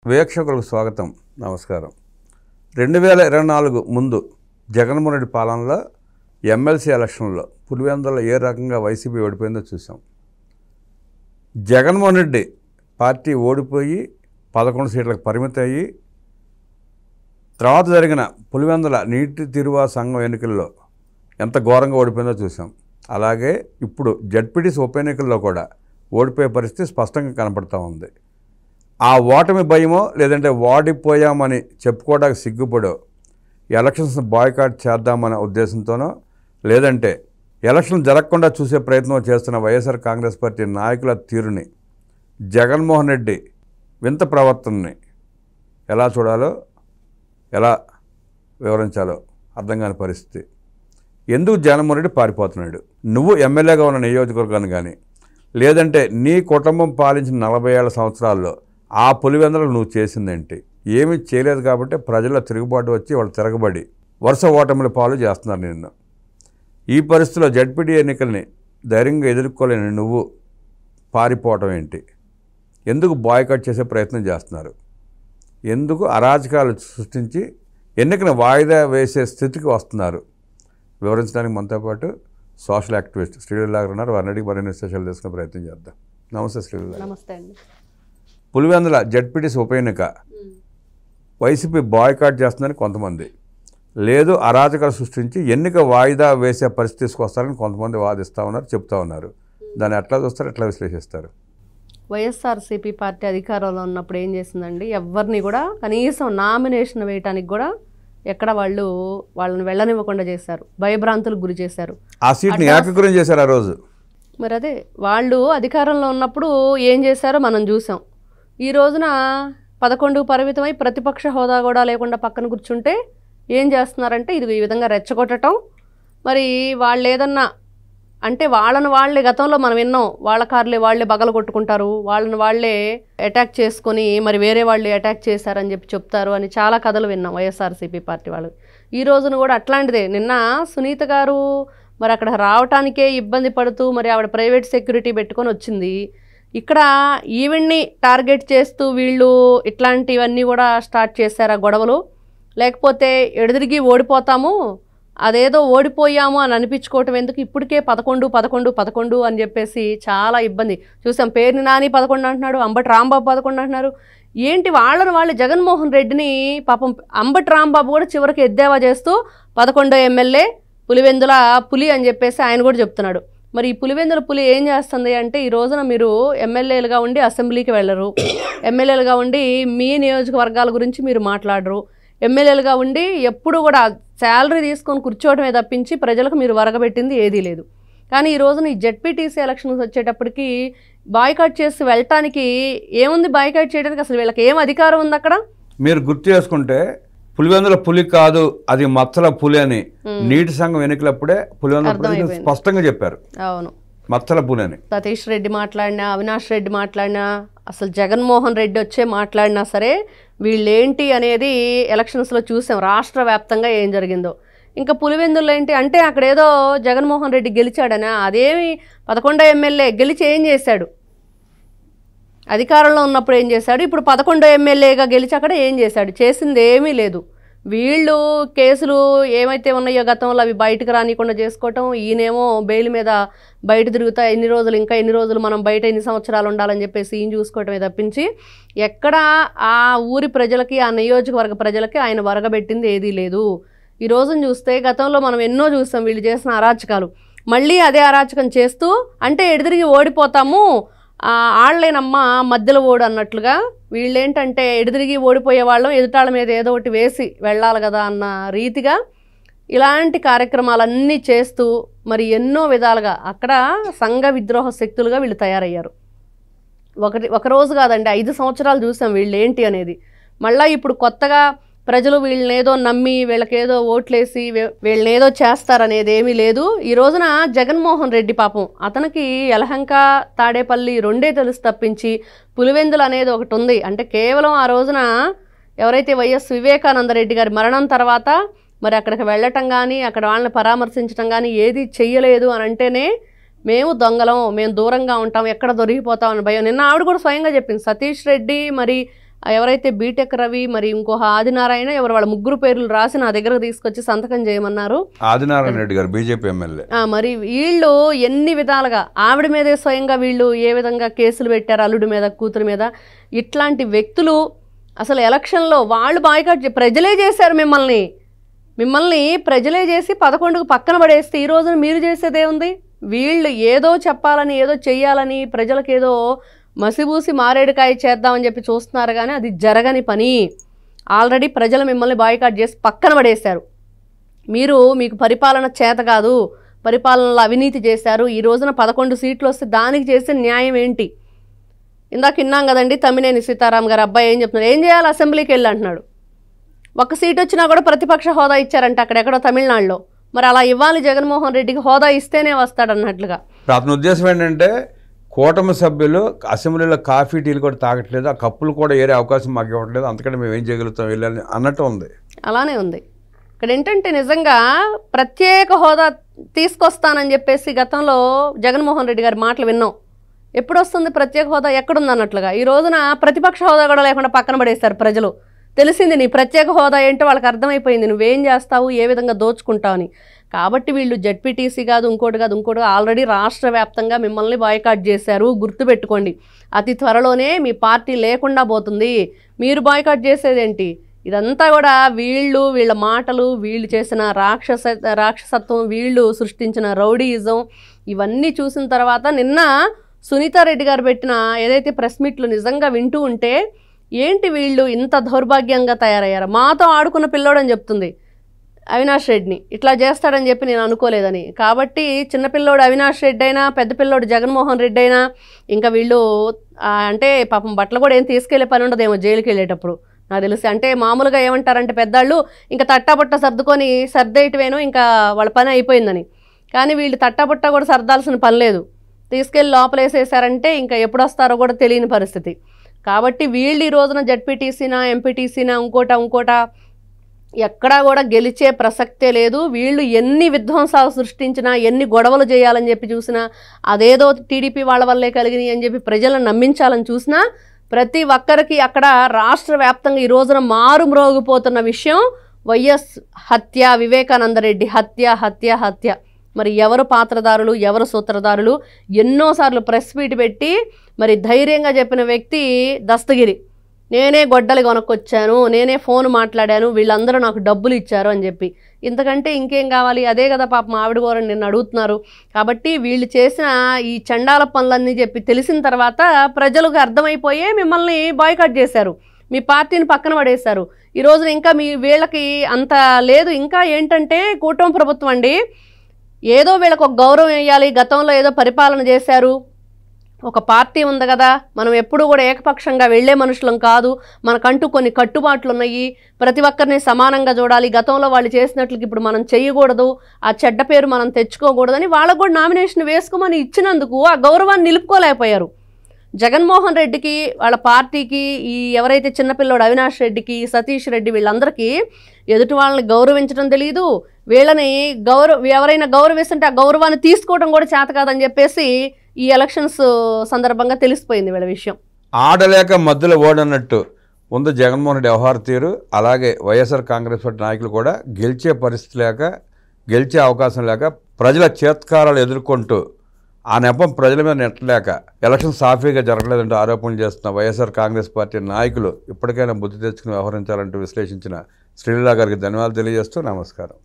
వీక్షకులకు స్వాగతం, నమస్కారం. 2024 ముందు జగన్మోహన్ రెడ్డి పాలనలో ఎమ్మెల్సీ ఎలక్షన్లో పులివెందుల ఏ రకంగా వైసీపీ ఓడిపోయిందో చూసాం. జగన్మోహన్ రెడ్డి పార్టీ ఓడిపోయి 11 సీట్లకు పరిమితం అయ్యి తర్వాత జరిగిన పులివెందుల నీటి తీరువా సంఘం ఎన్నికల్లో ఎంత ఘోరంగా ఓడిపోయిందో చూసాం. అలాగే ఇప్పుడు జడ్పీటీసీ ఉప ఎన్నికల్లో కూడా ఓడిపోయే పరిస్థితి స్పష్టంగా కనపడుతూ ఉంది. ఆ ఓటమి భయమో లేదంటే ఓడిపోయామని చెప్పుకోవడానికి సిగ్గుపడో ఎలక్షన్స్ బాయ్కాట్ చేద్దామనే ఉద్దేశంతోనో లేదంటే ఎలక్షన్ జరగకుండా చూసే ప్రయత్నం చేస్తున్న వైఎస్ఆర్ కాంగ్రెస్ పార్టీ నాయకుల తీరుని, జగన్మోహన్ రెడ్డి వింత ప్రవర్తనని ఎలా చూడాలో ఎలా వివరించాలో అర్థం కాని పరిస్థితి. ఎందుకు జగన్మోహన్ రెడ్డి పారిపోతున్నాడు? నువ్వు ఎమ్మెల్యేగా ఉన్న నియోజకవర్గాన్ని కానీ లేదంటే నీ కుటుంబం పాలించిన 47 సంవత్సరాల్లో ఆ పులివెందులకు నువ్వు చేసిందేంటి? ఏమీ చేయలేదు కాబట్టి ప్రజల తిరుగుబాటు వచ్చి వాళ్ళు తిరగబడి వరుస ఓటమిల పాలు చేస్తున్నారు నిన్ను. ఈ పరిస్థితిలో జడ్పీటీ ఎన్నికల్ని ధైర్యంగా ఎదుర్కోలేని నువ్వు పారిపోవటం ఏంటి? ఎందుకు బాయ్కాట్ చేసే ప్రయత్నం చేస్తున్నారు? ఎందుకు అరాచకాలు సృష్టించి ఎన్నికను వాయిదా వేసే స్థితికి వస్తున్నారు? వివరించడానికి మనతో పాటు సోషల్ యాక్టివిస్ట్ శ్రీలీల గారు ఉన్నారు. వారిని అడిగి మరిన్ని విశేషాలు తెలుసుకునే ప్రయత్నం చేద్దాం. నమస్తే శ్రీలీల. నమస్తే అండి. పులివెందుల జడ్పీటీసీ ఉప ఎన్నిక వైసీపీ బాయ్కాట్ చేస్తుందని కొంతమంది, లేదు అరాచకాలు సృష్టించి ఎన్నిక వాయిదా వేసే పరిస్థితి తీసుకొస్తారని కొంతమంది వాదిస్తూ ఉన్నారు, చెప్తా ఉన్నారు. దాన్ని ఎట్లా చూస్తారు, ఎట్లా విశ్లేషిస్తారు? వైఎస్ఆర్సీపీ పార్టీ అధికారంలో ఉన్నప్పుడు ఏం చేసిందండి, ఎవరిని కూడా కనీసం నామినేషన్ వేయటానికి కూడా ఎక్కడ వాళ్ళని వెళ్ళనివ్వకుండా చేశారు, భయభ్రాంతులకు గురి చేశారు. ఆ సీట్ని ఏకగ్రీవం చేశారు ఆ రోజు. మరి అదే వాళ్ళు అధికారంలో ఉన్నప్పుడు ఏం చేశారో మనం చూసాం. ఈ రోజున 11 పరిమితమై ప్రతిపక్ష హోదా కూడా లేకుండా పక్కన కూర్చుంటే ఏం చేస్తున్నారంటే ఇది ఈ విధంగా రెచ్చగొట్టడం. మరి వాళ్ళు ఏదన్నా అంటే వాళ్ళే గతంలో మనం విన్నాం, వాళ్ళ కార్లే వాళ్ళే బగలు కొట్టుకుంటారు, వాళ్ళని వాళ్ళే అటాక్ చేసుకొని మరి వేరే వాళ్ళు అటాక్ చేశారని చెప్పి చెప్తారు అని చాలా కథలు విన్నాం వైఎస్ఆర్సీపీ పార్టీ వాళ్ళు. ఈ రోజున కూడా అట్లాంటిదే. నిన్న సునీత గారు మరి అక్కడ రావటానికే ఇబ్బంది పడుతూ మరి ఆవిడ ప్రైవేట్ సెక్యూరిటీ పెట్టుకొని వచ్చింది. ఇక్కడ ఈవెన్ని టార్గెట్ చేస్తూ వీళ్ళు ఇట్లాంటివన్నీ కూడా స్టార్ట్ చేశారు ఆ గొడవలు. లేకపోతే ఎదురిగి ఓడిపోతాము, అదేదో ఓడిపోయాము అని అనిపించుకోవటం ఎందుకు? ఇప్పటికే 11 అని చెప్పేసి చాలా ఇబ్బంది చూసాం. పేర్ని నాని 11 అంటున్నాడు, అంబటి రాంబాబు 11 అంటున్నారు. ఏంటి వాళ్ళు జగన్మోహన్ రెడ్డిని పాపం అంబటి రాంబాబు కూడా చివరికి ఎద్దేవా చేస్తూ 11వ ఎమ్మెల్యే పులివెందుల పులి అని చెప్పేసి ఆయన కూడా చెప్తున్నాడు. మరి ఈ పులివెందుల పులి ఏం చేస్తుంది అంటే, ఈ రోజున మీరు ఎమ్మెల్యేలుగా ఉండి అసెంబ్లీకి వెళ్ళరు, ఎమ్మెల్యేలుగా ఉండి మీ నియోజకవర్గాల గురించి మీరు మాట్లాడరు, ఎమ్మెల్యేలుగా ఉండి ఎప్పుడు కూడా శాలరీ తీసుకొని కూర్చోవడమే తప్పించి ప్రజలకు మీరు వరగబెట్టింది ఏదీ లేదు. కానీ ఈ రోజున ఈ జడ్పీటీసీ ఎలక్షన్స్ వచ్చేటప్పటికి బాయ్కాట్ చేసి వెళ్ళటానికి ఏముంది? బాయ్కాట్ చేయడానికి అసలు వీళ్ళకి ఏం అధికారం ఉంది అక్కడ? మీరు గుర్తు చేసుకుంటే పులివెందుల పులి కాదు, అది మచ్చల పులి అని నీటి సంఘం ఎన్నికలప్పుడే పులివెందుల పులి స్పష్టంగా చెప్పారు. అవును, మచ్చల పులి అని. సతీష్ రెడ్డి మాట్లాడినా, అవినాష్ రెడ్డి మాట్లాడినా, అసలు జగన్మోహన్ రెడ్డి వచ్చే మాట్లాడినా సరే వీళ్ళేంటి అనేది ఎలక్షన్స్లో చూసాం రాష్ట్ర వ్యాప్తంగా ఏం జరిగిందో. ఇంకా పులివెందుల్లో ఏంటి అంటే అక్కడ ఏదో జగన్మోహన్ రెడ్డి గెలిచాడనా? అదేమి 11వ ఎమ్మెల్యే గెలిచి ఏం చేశాడు? అధికారంలో ఉన్నప్పుడు ఏం చేశాడు? ఇప్పుడు 11వ ఎమ్మెల్యేగా గెలిచి అక్కడ ఏం చేశాడు? చేసింది ఏమీ లేదు. వీళ్ళు కేసులు ఏమైతే ఉన్నాయో గతంలో అవి బయటకు రానికుండా చేసుకోవటం, ఈయనేమో బెయిల్ మీద బయట తిరుగుతా ఎన్ని రోజులు మనం బయట ఎన్ని సంవత్సరాలు ఉండాలని చెప్పేసి ఈయన చూసుకోవటమే తప్పించి ఎక్కడ ఆ ఊరి ప్రజలకి, ఆ నియోజకవర్గ ప్రజలకి ఆయన వరగబెట్టింది ఏదీ లేదు. ఈ రోజున చూస్తే గతంలో మనం ఎన్నో చూస్తాం వీళ్ళు చేసిన అరాచకాలు. మళ్ళీ అదే అరాచకం చేస్తూ అంటే ఎదురుగి ఓడిపోతాము, ఆళ్ళేనమ్మా మధ్యలో ఓడు అన్నట్లుగా వీళ్ళేంటంటే ఎదురుగి ఓడిపోయే వాళ్ళం ఎదుటాళ్ళ మీద ఏదో ఒకటి వేసి వెళ్ళాలి కదా అన్న రీతిగా ఇలాంటి కార్యక్రమాలన్నీ చేస్తూ మరి ఎన్నో విధాలుగా అక్కడ సంఘ విద్రోహ శక్తులుగా వీళ్ళు తయారయ్యారు. ఒక రోజు కాదండి, 5 సంవత్సరాలు చూసాం వీళ్ళు ఏంటి అనేది. మళ్ళీ ఇప్పుడు కొత్తగా ప్రజలు వీళ్ళనేదో నమ్మి వీళ్ళకేదో ఓట్లేసి వీళ్ళనేదో చేస్తారనేది ఏమీ లేదు. ఈ రోజున జగన్మోహన్ రెడ్డి పాపం అతనికి యలహంక, తాడేపల్లి రెండే తెలుసు తప్పించి పులివెందులు అనేది ఒకటి ఉంది అంటే కేవలం ఆ రోజున ఎవరైతే వైఎస్ వివేకానంద రెడ్డి గారి మరణం తర్వాత మరి అక్కడికి వెళ్ళటం కానీ అక్కడ వాళ్ళని పరామర్శించడం కానీ ఏది చెయ్యలేదు అని అంటేనే మేము దొంగలం, మేము దూరంగా ఉంటాం, ఎక్కడ దొరికిపోతాం అని భయం. నిన్న ఆవిడ కూడా స్వయంగా చెప్పింది. సతీష్ రెడ్డి మరి ఎవరైతే బీటెక్ రవి మరి ఇంకో ఆదినారాయణ ఎవరు వాళ్ళ ముగ్గురు పేర్లు రాసి నా దగ్గరకు తీసుకొచ్చి సంతకం చేయమన్నారు. ఆదినారాయణ రెడ్డి గారు బీజేపీ ఎమ్మెల్యే. మరి వీళ్ళు ఎన్ని విధాలుగా ఆవిడ మీదే స్వయంగా వీళ్ళు ఏ విధంగా కేసులు పెట్టారు, అల్లుడి మీద కూతురు మీద. ఇట్లాంటి వ్యక్తులు అసలు ఎలక్షన్లో వాళ్ళు బాయ్కాట్ ప్రజలే చేశారు మిమ్మల్ని ప్రజలే చేసి 11కు పక్కన పడేస్తే ఈ రోజున మీరు చేసేదేముంది? వీళ్ళు ఏదో చెప్పాలని ఏదో చెయ్యాలని ప్రజలకు ఏదో మసిబూసి మారేడుకాయ చేద్దామని చెప్పి చూస్తున్నారు, కానీ అది జరగని పని. ఆల్రెడీ ప్రజలు మిమ్మల్ని బాయ్కాట్ చేసి పక్కన పడేశారు. మీకు పరిపాలన చేత కాదు, పరిపాలనలో అవినీతి చేశారు. ఈ రోజున 11 సీట్లు వస్తే దానికి చేసే న్యాయం ఏంటి? ఇందాక విన్నాం కదండి, తమ్మినేని సీతారాం గారు అబ్బాయి ఏం చెప్తున్నారు, ఏం చేయాలి అసెంబ్లీకి వెళ్ళి అంటున్నాడు. ఒక సీట్ వచ్చినా కూడా ప్రతిపక్ష హోదా ఇచ్చారంట అక్కడెక్కడో తమిళనాడులో. మరి అలా ఇవ్వాలి, జగన్మోహన్ రెడ్డికి హోదా ఇస్తేనే వస్తాడన్నట్లుగా. అతని ఉద్దేశం ఏంటంటే కూటమి సభ్యులు అసెంబ్లీలో కాఫీ టీలు కూడా తాగట్లేదు, ఆ కప్పులు కూడా ఏరే అవకాశం మాకు ఇవ్వట్లేదు, అందుకని మేము ఏం చేయగలుగుతాం వెళ్ళాలని అన్నట్టు ఉంది. అలానే ఉంది. ఇక్కడ ఏంటంటే నిజంగా ప్రత్యేక హోదా తీసుకొస్తానని చెప్పేసి గతంలో జగన్మోహన్ రెడ్డి గారి మాటలు విన్నాం. ఎప్పుడు వస్తుంది ప్రత్యేక హోదా, ఎక్కడుంది అన్నట్లుగా. ఈ రోజున ప్రతిపక్ష హోదా కూడా లేకుండా పక్కన పడేస్తారు ప్రజలు. తెలిసింది నీ ప్రత్యేక హోదా ఏంటో వాళ్ళకి అర్థమైపోయింది, నువ్వేం చేస్తావు, ఏ విధంగా దోచుకుంటావు అని. కాబట్టి వీళ్ళు జెడ్పీటీసీ కాదు ఇంకోటి ఆల్రెడీ రాష్ట్ర వ్యాప్తంగా మిమ్మల్ని బాయ్కాట్ చేశారు. గుర్తుపెట్టుకోండి, అతి త్వరలోనే మీ పార్టీ లేకుండా పోతుంది. మీరు బాయ్కాట్ చేసేదేంటి? ఇదంతా కూడా వీళ్ళ మాటలు, వీళ్ళు చేసిన రాక్షసత్వం, వీళ్ళు సృష్టించిన రౌడీయిజం, ఇవన్నీ చూసిన తర్వాత నిన్న సునీతారెడ్డి గారు పెట్టిన ఏదైతే ప్రెస్ మీట్లు నిజంగా వింటూ ఉంటే ఏంటి వీళ్ళు ఇంత దౌర్భాగ్యంగా తయారయ్యారు. మాతో ఆడుకున్న పిల్లోడని చెప్తుంది అవినాష్ రెడ్డిని, ఇట్లా చేస్తాడని చెప్పి నేను అనుకోలేదని. కాబట్టి చిన్నపిల్లోడు అవినాష్ రెడ్డి అయినా, పెద్ద పిల్లోడు జగన్మోహన్ రెడ్డి అయినా, ఇంకా వీళ్ళు అంటే పాపం బట్టలు కూడా ఏం తీసుకెళ్లే పని ఉండదేమో జైలుకి వెళ్ళేటప్పుడు నాకు తెలిసి. అంటే మామూలుగా ఏమంటారంటే పెద్దాళ్ళు ఇంకా తట్టాబుట్ట సర్దుకొని సర్దేయటమేనో ఇంకా వాళ్ళ పని అయిపోయిందని. కానీ వీళ్ళు తట్టాబుట్ట కూడా సర్దాల్సిన పని లేదు, తీసుకెళ్ళి లోపలేసేసారంటే ఇంకా ఎప్పుడు వస్తారో కూడా తెలియని పరిస్థితి. కాబట్టి వీళ్ళు ఈ రోజున జడ్పీటీసీనా ఎంపీటీసీనా ఇంకోట ఎక్కడా కూడా గెలిచే ప్రసక్తే లేదు. వీళ్ళు ఎన్ని విధ్వంసాలు సృష్టించినా, ఎన్ని గొడవలు చేయాలని చెప్పి చూసినా, అదేదో టీడీపీ వాళ్ళ వల్లే కలిగినాయి అని చెప్పి ప్రజలను నమ్మించాలని చూసినా, ప్రతి ఒక్కరికి అక్కడ రాష్ట్ర వ్యాప్తంగా ఈ రోజున మారుమ్రోగిపోతున్న విషయం వైఎస్ హత్య, వివేకానందరెడ్డి హత్య. మరి ఎవరు పాత్రదారులు, ఎవరు సూత్రధారులు? ఎన్నోసార్లు ప్రెస్ మీట్ పెట్టి మరి ధైర్యంగా చెప్పిన వ్యక్తి దస్తగిరి. నేనే గొడ్డలి కొనుక్కొచ్చాను, నేనే ఫోన్ మాట్లాడాను, వీళ్ళందరూ నాకు డబ్బులు ఇచ్చారు అని చెప్పి. ఇంతకంటే ఇంకేం కావాలి? అదే కదా పాపం ఆవిడ గోరని నిన్ను అడుగుతున్నారు. కాబట్టి వీళ్ళు చేసిన ఈ చండాల పనులన్నీ చెప్పి తెలిసిన తర్వాత ప్రజలకు అర్థమైపోయే మిమ్మల్ని బాయ్కాట్ చేశారు, మీ పార్టీని పక్కన పడేశారు. ఈ రోజున ఇంకా వీళ్ళకి అంత లేదు. ఇంకా ఏంటంటే కూటమి ప్రభుత్వం అండి, ఏదో వీళ్ళకు ఒక గౌరవం వేయాలి, గతంలో ఏదో పరిపాలన చేశారు, ఒక పార్టీ ఉంది కదా, మనం ఎప్పుడు కూడా ఏకపక్షంగా వెళ్లే మనుషులం కాదు, మనకంటూ కొన్ని కట్టుబాట్లు ఉన్నాయి, ప్రతి ఒక్కరిని సమానంగా చూడాలి, గతంలో వాళ్ళు చేసినట్లకి ఇప్పుడు మనం చేయకూడదు, ఆ చెడ్డ పేరు మనం తెచ్చుకోకూడదని వాళ్ళకు కూడా నామినేషన్ వేసుకోమని ఇచ్చినందుకు ఆ గౌరవాన్ని నిలుపుకోలేకపోయారు. జగన్మోహన్ రెడ్డికి, వాళ్ళ పార్టీకి, ఈ ఎవరైతే చిన్నపిల్లోడు అవినాష్ రెడ్డికి, సతీష్ రెడ్డి, వీళ్ళందరికీ ఎదుటి వాళ్ళని గౌరవించడం తెలియదు. వీళ్ళని ఎవరైనా గౌరవిస్తుంటే ఆ గౌరవాన్ని తీసుకోవడం కూడా చేత కాదని చెప్పేసి ఈ ఎలక్షన్స్ సందర్భంగా తెలిసిపోయింది వీళ్ళ విషయం. ఆడలేక మధ్యలో ఓడన్నట్టు ఉంది జగన్మోహన్ రెడ్డి వ్యవహార తీరు. అలాగే వైఎస్ఆర్ కాంగ్రెస్ పార్టీ నాయకులు కూడా గెలిచే పరిస్థితి లేక, గెలిచే అవకాశం లేక, ప్రజల చేత్కారాలు ఎదుర్కొంటూ ఆ నెపం ప్రజల మీద నెట్టలేక ఎలక్షన్ సాఫీగా జరగలేదంటూ ఆరోపణలు చేస్తున్న వైఎస్ఆర్ కాంగ్రెస్ పార్టీ నాయకులు ఇప్పటికైనా బుద్ధి తెచ్చుకుని వ్యవహరించాలంటూ విశ్లేషించిన శ్రీలీలా గారికి ధన్యవాదాలు తెలియజేస్తూ నమస్కారం.